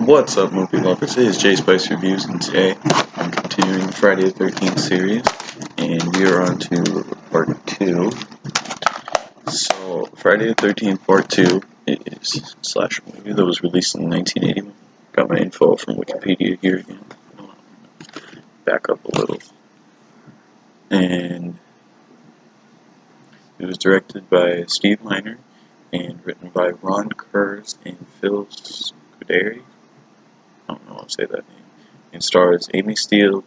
What's up, movie lovers? It is Jay Spice Reviews, and today I'm continuing the Friday the 13th series, and we are on to part 2. So, Friday the 13th part 2 is a slasher movie that was released in 1981. Got my info from Wikipedia here again. Back up a little. And it was directed by Steve Miner and written by Ron Kurz and Phil Scuderi. I don't know how to say that name. It stars Amy Steele,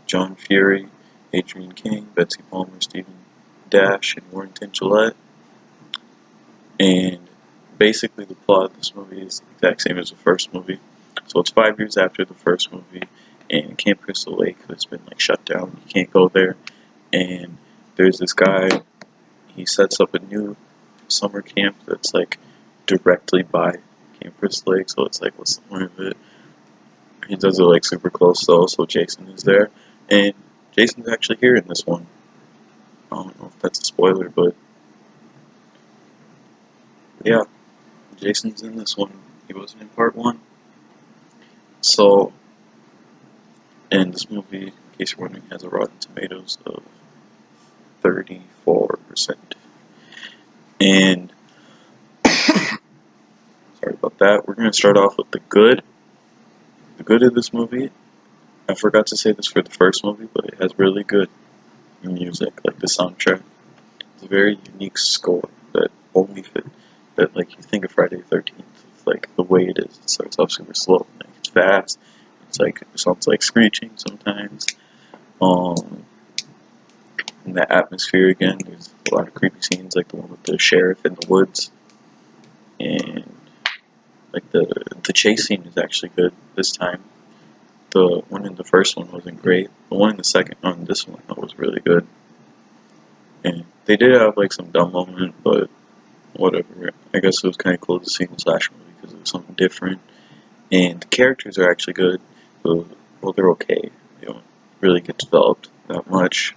John Fury, Adrienne King, Betsy Palmer, Stephen Dash, and Warrington Gillette. And basically the plot of this movie is the exact same as the first movie. So it's 5 years after the first movie, and Camp Crystal Lake has been shut down. You can't go there. And there's this guy, he sets up a new summer camp that's directly by Camp Crystal Lake, so it's what's the point of it? He does it super close though, so Jason is there. And Jason's actually here in this one. I don't know if that's a spoiler, but yeah, Jason's in this one. He wasn't in part 1. So, and this movie, in case you're wondering, has a Rotten Tomatoes of 34%. And, sorry about that, we're going to start off with the good. The good of this movie, I forgot to say this for the first movie, but it has really good music, like the soundtrack. It's a very unique score that only fit, that you think of Friday the 13th, the way it is. It starts off super slow, it's fast, it sounds like screeching sometimes. And the atmosphere again, there's a lot of creepy scenes, like the one with the sheriff in the woods. And the chase scene is actually good this time. The one in the first one wasn't great. The one in the second one, this one, was really good. And they did have some dumb moment, but whatever. I guess it was kind of cool to see in the slasher movie because it was something different. And the characters are actually good. So, well, they're okay. They don't really get developed that much.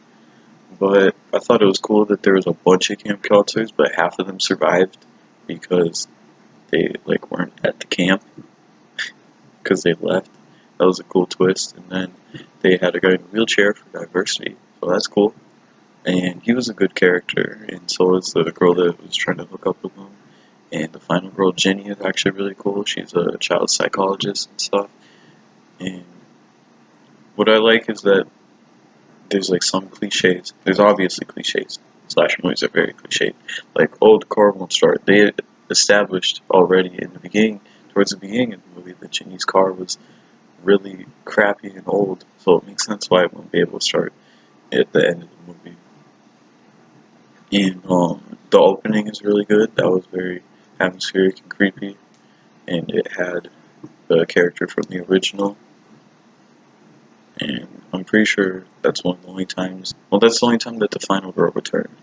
But I thought it was cool that there was a bunch of camp counselors, but half of them survived because they weren't at the camp because they left. That was a cool twist. And then they had a guy in a wheelchair for diversity, so that's cool. And he was a good character, and so was the girl that was trying to hook up with him. And the final girl, Jenny, is actually really cool. She's a child psychologist and stuff. And what I like is that there's some cliches. There's obviously cliches. Slasher movies are very cliched. The car won't start. They established already in the beginning, towards the beginning of the movie, that Jenny's car was really crappy and old. So it makes sense why it won't be able to start at the end of the movie. And the opening is really good. That was very atmospheric and creepy. And it had the character from the original. And I'm pretty sure that's one of the only times. Well, that's the only time that the final girl returned.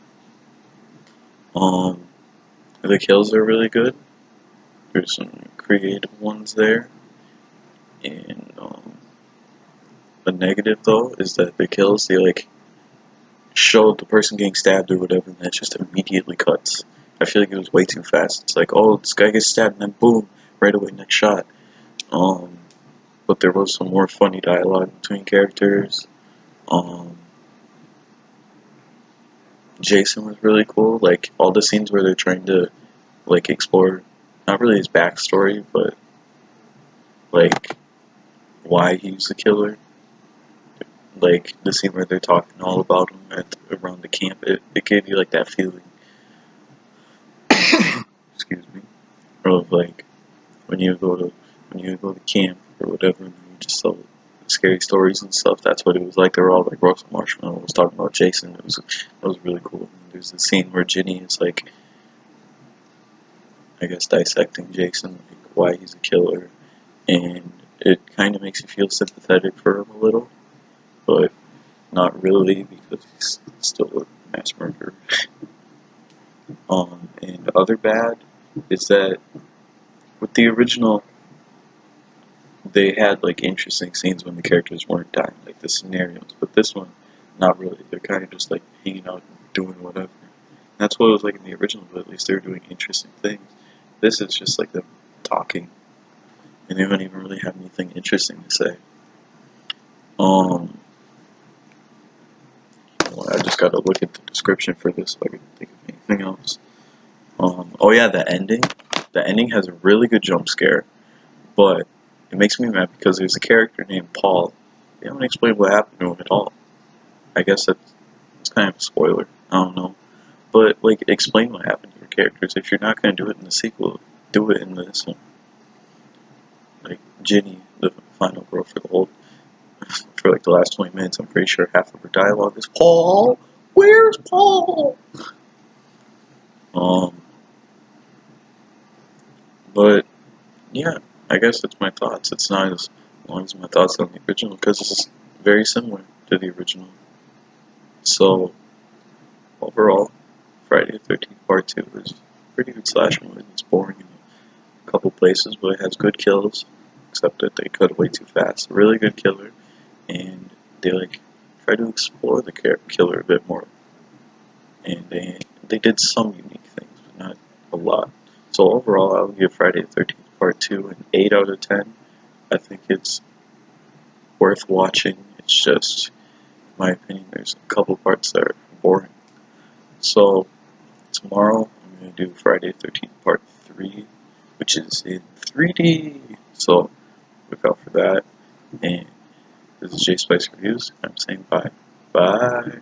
The kills are really good. There's some creative ones there. And the negative though is that the kills, they show the person getting stabbed or whatever, and that just immediately cuts. I feel like it was way too fast. It's oh, this guy gets stabbed, and then boom, right away, next shot. But there was some more funny dialogue between characters. Jason was really cool. All the scenes where they're trying to explore, not really his backstory, but why he's the killer. The scene where they're talking all about him around the camp, it gave you that feeling. Excuse me. Of when you go to camp or whatever, and you just tell scary stories and stuff. That's what it was like. They were all Russell Marshmallow was talking about Jason. That was really cool. And there's the scene where Ginny is I guess dissecting Jason, why he's a killer, and it kind of makes you feel sympathetic for him a little, but not really because he's still a mass murderer. And the other bad is that with the original, they had interesting scenes when the characters weren't dying, the scenarios. But this one, not really. They're kind of just hanging out and doing whatever. And that's what it was in the original, but at least they were doing interesting things. This is just them talking. and they don't even really have anything interesting to say. Well, I just gotta look at the description for this so I can think of anything else. Oh yeah, the ending. The ending has a really good jump scare, but it makes me mad because there's a character named Paul. They haven't explained what happened to him at all. I guess that's kind of a spoiler. I don't know. But, like, explain what happened to your characters. If you're not going to do it in the sequel, do it in this one. Like, Ginny, the final girl for the whole, for like the last 20 minutes, I'm pretty sure half of her dialogue is, Paul? Where's Paul? Um, but, yeah, I guess that's my thoughts. It's not as long as my thoughts on the original, because it's very similar to the original. So, overall, Friday the 13th Part 2 is a pretty good slasher movie. It's boring in a couple places, but it has good kills, except that they cut way too fast. A really good killer, and they like try to explore the killer a bit more, and they did some unique things, but not a lot. So overall, I would give Friday the 13th Part 2 an 8 out of 10. I think it's worth watching. It's just, in my opinion, there's a couple parts that are boring. So tomorrow, I'm going to do Friday the 13th Part 3, which is in 3D. So look out for that. And this is J Spice Reviews. I'm saying bye. Bye.